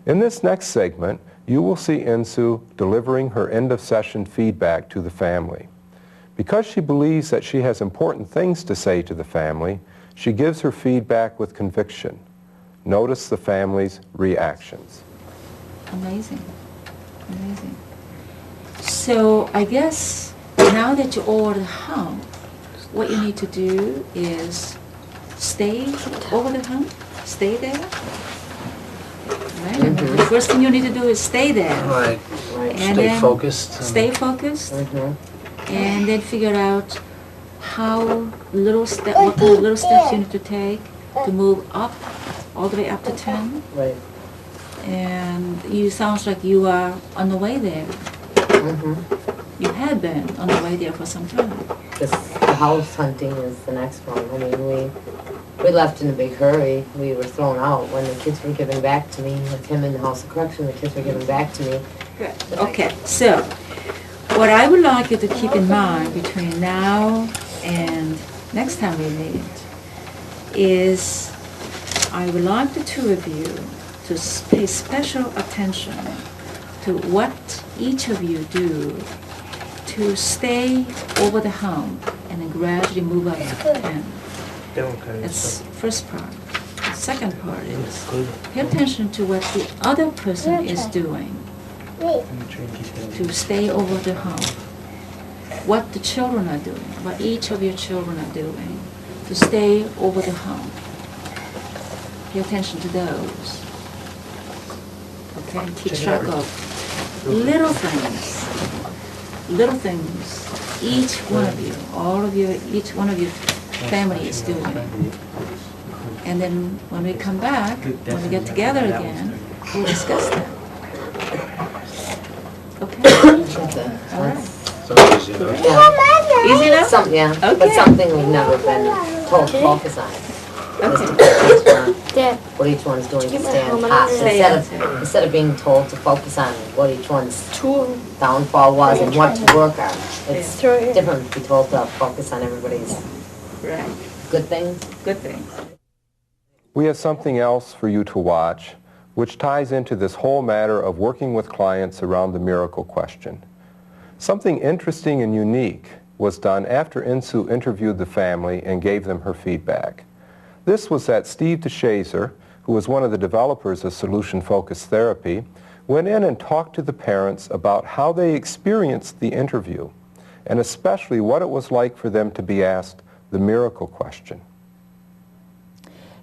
In this next segment, you will see Insu delivering her end-of-session feedback to the family. Because she believes that she has important things to say to the family, she gives her feedback with conviction. Notice the family's reactions. Amazing. Amazing. So I guess now that you're over the hump, what you need to do is stay over the hump, stay there. Right? Mm-hmm. The first thing you need to do is stay there. Right. And Stay focused. Stay focused. Mm-hmm. And then figure out what kind of little steps you need to take to move up, all the way up to 10. Right. And you sounds like you are on the way there. Mm-hmm. You had been on the way there for some time. The house hunting is the next one. I mean, we left in a big hurry. We were thrown out when the kids were given back to me. With him in the House of Correction, the kids were given back to me. Good. Okay, so what I would like you to keep in mind between now and next time we meet is I would like the two of you to pay special attention to what each of you do to stay over the hump and then gradually move up to 10. That's the first part. The second part is pay attention to what the other person is doing to stay over the hump. What the children are doing, what each of your children are doing to stay over the hump. Pay attention to those. Okay, and keep track of little things each one of you, all of you, each one of your family is doing. And then when we come back, when we get together again, we'll discuss that. Okay? All right. Easy enough? Yeah, Okay. but something we've never been told to focus on. Okay. What each one's doing to stay on top. Instead of being told to focus on what each one's downfall was and what to work on. It's different to be told to focus on everybody's good things. Good things. We have something else for you to watch, which ties into this whole matter of working with clients around the miracle question. Something interesting and unique was done after Insu interviewed the family and gave them her feedback. This was that Steve DeShazer, who was one of the developers of solution-focused therapy, went in and talked to the parents about how they experienced the interview, and especially what it was like for them to be asked the miracle question.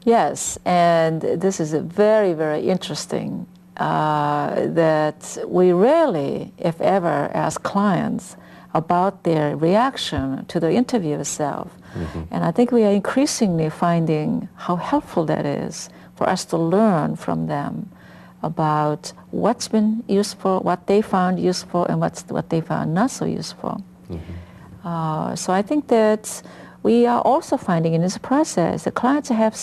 Yes, and this is very, very interesting that we rarely, if ever, ask clients about their reaction to the interview itself. Mm-hmm. And I think we are increasingly finding how helpful that is for us to learn from them about what's been useful, what they found useful, and what they found not so useful. Mm-hmm. So I think that we are also finding in this process that clients have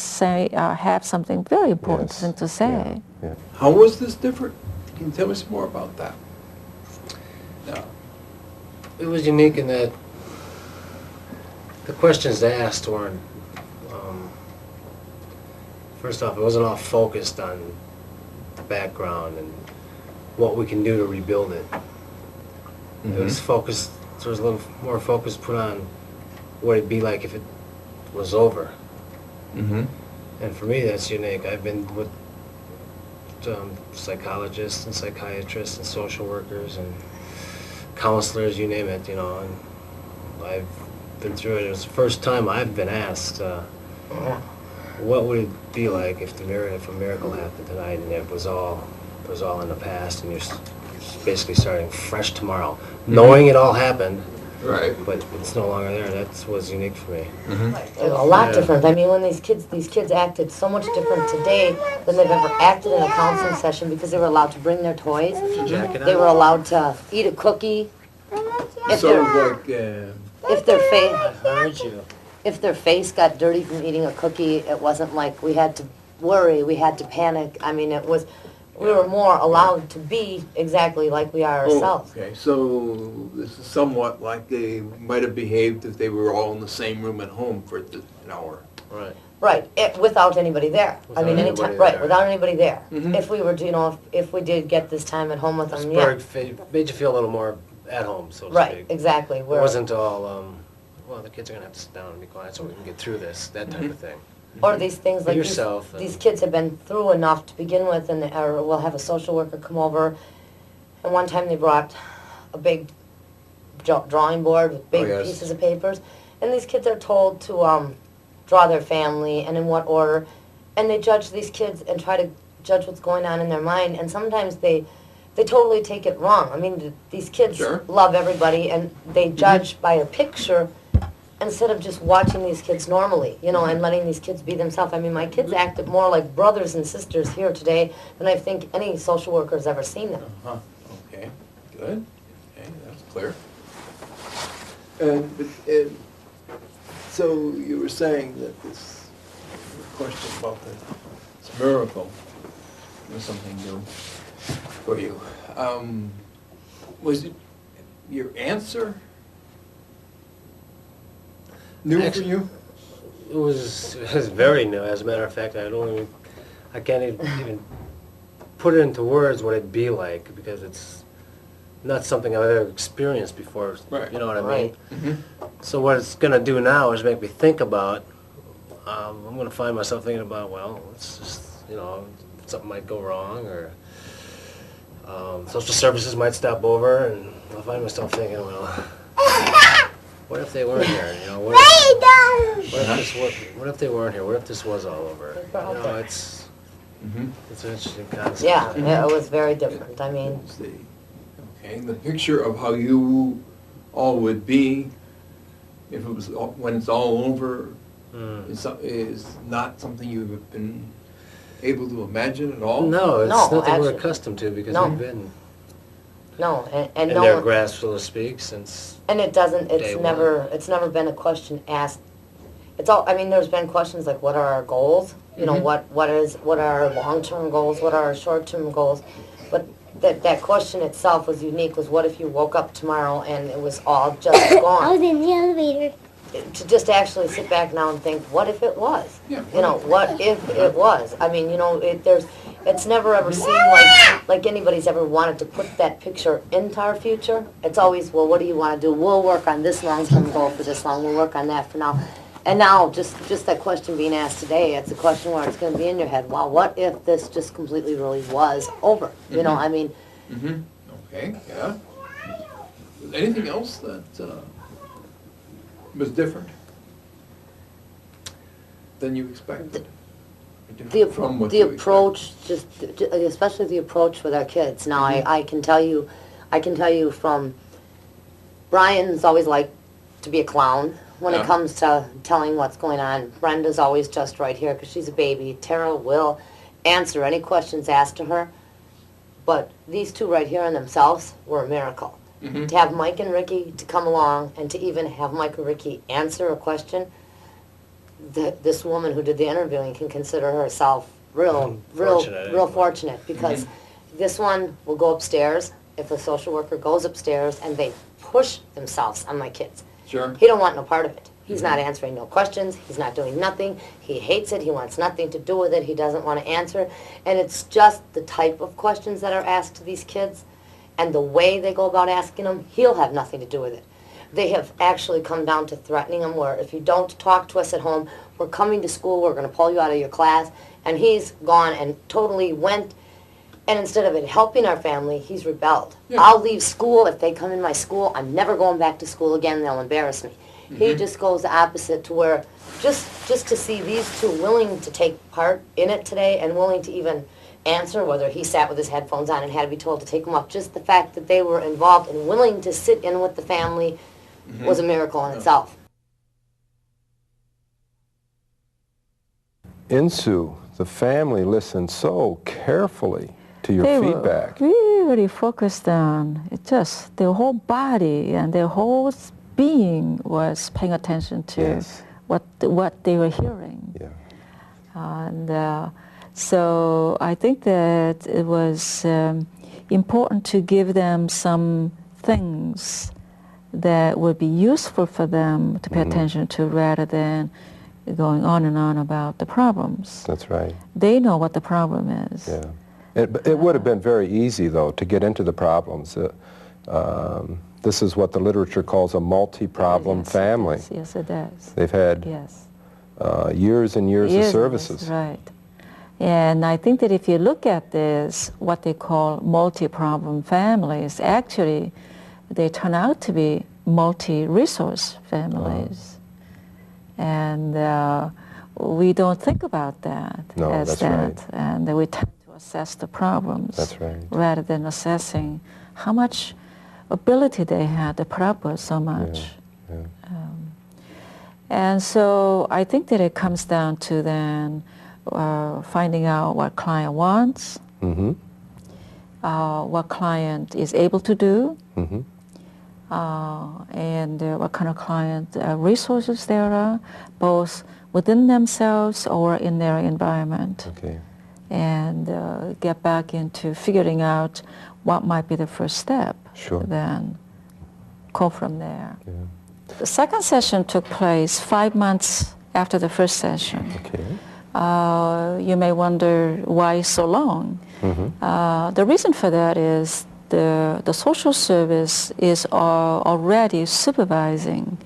something very important to say. Yeah. Yeah. How was this different? Can you tell me some more about that? No. It was unique in that the questions they asked weren't, first off, it wasn't all focused on the background and what we can do to rebuild it. Mm-hmm. It was focused, there was a little more focus put on what it'd be like if it was over. Mm-hmm. And for me, that's unique. I've been with psychologists and psychiatrists and social workers and counselors, you name it, you know, and I've been through it. It was the first time I've been asked, what would it be like if a miracle happened tonight and it was all in the past and you're basically starting fresh tomorrow, mm-hmm. knowing it all happened. Right. But it's no longer there. That was unique for me. Mm-hmm. A lot different. I mean, when these kids acted so much different today than they've ever acted in a counseling session because they were allowed to bring their toys. They were allowed to eat a cookie. If their face got dirty from eating a cookie, it wasn't like we had to worry, we had to panic. I mean, we were more allowed to be exactly like we are ourselves. Okay, so this is somewhat like they might have behaved if they were all in the same room at home for an hour. Right. Right, without anybody there. I mean, Without anytime, anybody right, there. without anybody there. Mhm. If we were, you know, if we did get this time at home with them, yeah. Made you feel a little more at home, so to Right, speak. exactly. It Where, wasn't all, well, the kids are gonna have to sit down and be quiet so we can get through this, that type of thing. or these things Be like yourself these and- kids have been through enough to begin with, and or we'll have a social worker come over. And one time they brought a big drawing board with big yes. pieces of papers, and these kids are told to draw their family and in what order, and they judge these kids and try to judge what's going on in their mind, and sometimes they totally take it wrong. I mean, these kids Sure. love everybody, and they judge by a picture instead of just watching these kids normally, you know, and letting these kids be themselves. I mean, my kids acted more like brothers and sisters here today than I think any social worker's ever seen them. Uh-huh, okay, good. Okay, that's clear. And so you were saying that this question about this miracle was something new for you. Was it your answer new for Actually- you? It was very new, as a matter of fact. I can't even put it into words what it'd be like, because it's not something I've ever experienced before. Right. You know what I mean? Right. Mm-hmm. So what it's going to do now is make me think about, I'm going to find myself thinking about, well, it's just, you know, something might go wrong, or social services might stop over, and I'll find myself thinking, well, what if they weren't here? You know, what if they weren't here? What if this was all over? You know, it's an interesting concept. Yeah, it was very different. I mean, Let's see. Okay, the picture of how you all would be if it was when it's all over is not something you've been able to imagine at all. No, it's No, nothing we're actually. accustomed to, because No. we've been no, and in no their one, grasp, so to speak, since and it doesn't. Day It's one. never been a question asked. It's all. I mean, there's been questions like, what are our goals? You know, what are our long-term goals? What are our short-term goals? But that question itself was unique. Was what if you woke up tomorrow and it was all just I was gone? in the elevator. To just actually sit back now and think, what if it was? Yeah. You know, what if it was? I mean, you know, it's never ever seemed like anybody's ever wanted to put that picture into our future. It's always, well, what do you want to do? We'll work on this long-term goal for this long. We'll work on that for now. And now, just that question being asked today, it's a question where it's going to be in your head. Wow, what if this just completely really was over? You know, I mean, Mm-hmm. Okay, yeah. Was anything else that was different than you expected? From what the you approach, especially the approach with our kids. Now, I can tell you from Brian's always liked to be a clown when Yeah. it comes to telling what's going on. Brenda's always just right here because she's a baby. Tara will answer any questions asked to her. But these two right here in themselves were a miracle. Mhm. To have Mike and Ricky to come along and to even have Mike and Ricky answer a question, this woman who did the interviewing can consider herself real fortunate, because this one will go upstairs if a social worker goes upstairs and they push themselves on my kids. Sure. He don't want no part of it. He's not answering no questions. He's not doing nothing. He hates it. He wants nothing to do with it. He doesn't want to answer. And it's just the type of questions that are asked to these kids and the way they go about asking them, he'll have nothing to do with it. They have actually come down to threatening him where if you don't talk to us at home, we're coming to school, we're going to pull you out of your class. And he's gone and totally went, and instead of it helping our family, he's rebelled. Yeah. I'll leave school. If they come in my school, I'm never going back to school again. They'll embarrass me. He just goes the opposite to where just to see these two willing to take part in it today and willing to even answer, whether he sat with his headphones on and had to be told to take them off, just the fact that they were involved and willing to sit in with the family was a miracle in itself. Insu, the family listened so carefully to your They feedback. were really focused on it, just their whole body and their whole being was paying attention to Yes. what they were hearing. Yeah. And so I think that it was important to give them some things that would be useful for them to pay attention to rather than going on and on about the problems. That's right. They know what the problem is. Yeah. It would have been very easy, though, to get into the problems. This is what the literature calls a multi-problem family. Yes, it does. They've had Yes. Years and years of services. Right. And I think that if you look at this, what they call multi-problem families, actually they turn out to be multi-resource families. And we don't think about that as that. Right. And we tend to assess the problems rather than assessing how much ability they had to put up with so much. Yeah. And so I think that it comes down to then finding out what client wants, what client is able to do, and what kind of client resources there are, both within themselves or in their environment. Okay. And get back into figuring out what might be the first step. Sure. Then go from there. Yeah. The second session took place 5 months after the first session. Okay. You may wonder why so long. The reason for that is the social service is already supervising,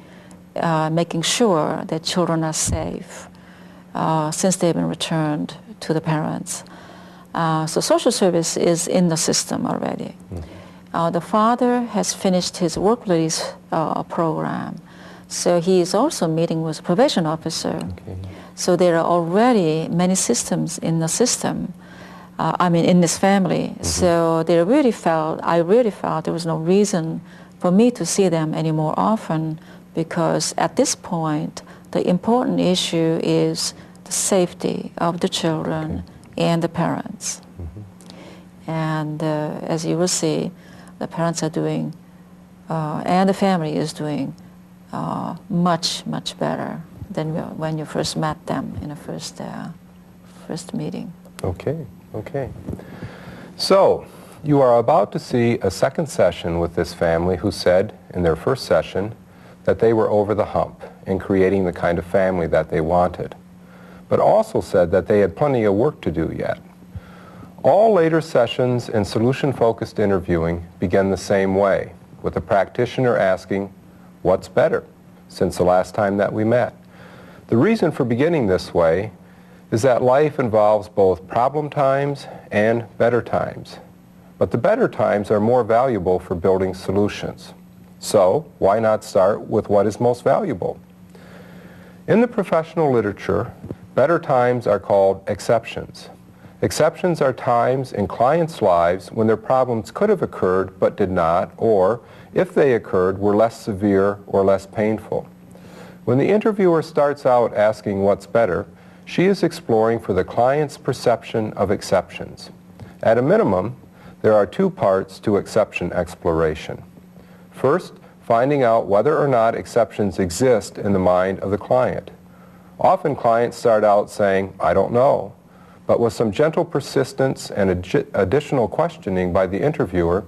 making sure that children are safe since they've been returned to the parents. So social service is in the system already. The father has finished his work release program, so he is also meeting with a probation officer. Okay. So there are already many systems in the system, in this family. So I really felt there was no reason for me to see them any more often, because at this point, the important issue is the safety of the children and the parents. And as you will see, the parents are doing, and the family is doing much, much better than when you first met them in the first meeting. Okay, okay. So, you are about to see a second session with this family who said in their first session that they were over the hump in creating the kind of family that they wanted, but also said that they had plenty of work to do yet. All later sessions in solution-focused interviewing begin the same way, with the practitioner asking, "What's better since the last time that we met?" The reason for beginning this way is that life involves both problem times and better times. But the better times are more valuable for building solutions. So why not start with what is most valuable? In the professional literature, better times are called exceptions. Exceptions are times in clients' lives when their problems could have occurred but did not, or if they occurred, were less severe or less painful. When the interviewer starts out asking what's better, she is exploring for the client's perception of exceptions. At a minimum, there are two parts to exception exploration. First, finding out whether or not exceptions exist in the mind of the client. Often clients start out saying, "I don't know," but with some gentle persistence and additional questioning by the interviewer,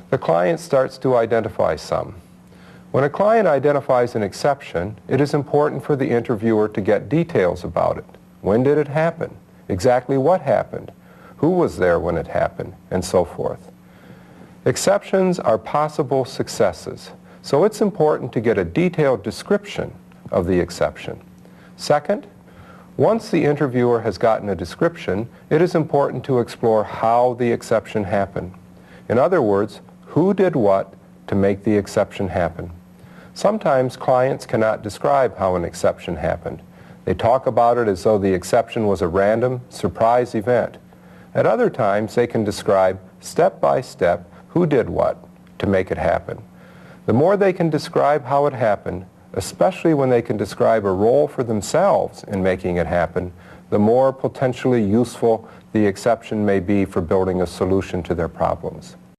the client starts to identify some. When a client identifies an exception, it is important for the interviewer to get details about it. When did it happen? Exactly what happened? Who was there when it happened? And so forth. Exceptions are possible successes, so it's important to get a detailed description of the exception. Second, once the interviewer has gotten a description, it is important to explore how the exception happened. In other words, who did what to make the exception happen. Sometimes clients cannot describe how an exception happened. They talk about it as though the exception was a random, surprise event. At other times, they can describe step by step who did what to make it happen. The more they can describe how it happened, especially when they can describe a role for themselves in making it happen, the more potentially useful the exception may be for building a solution to their problems.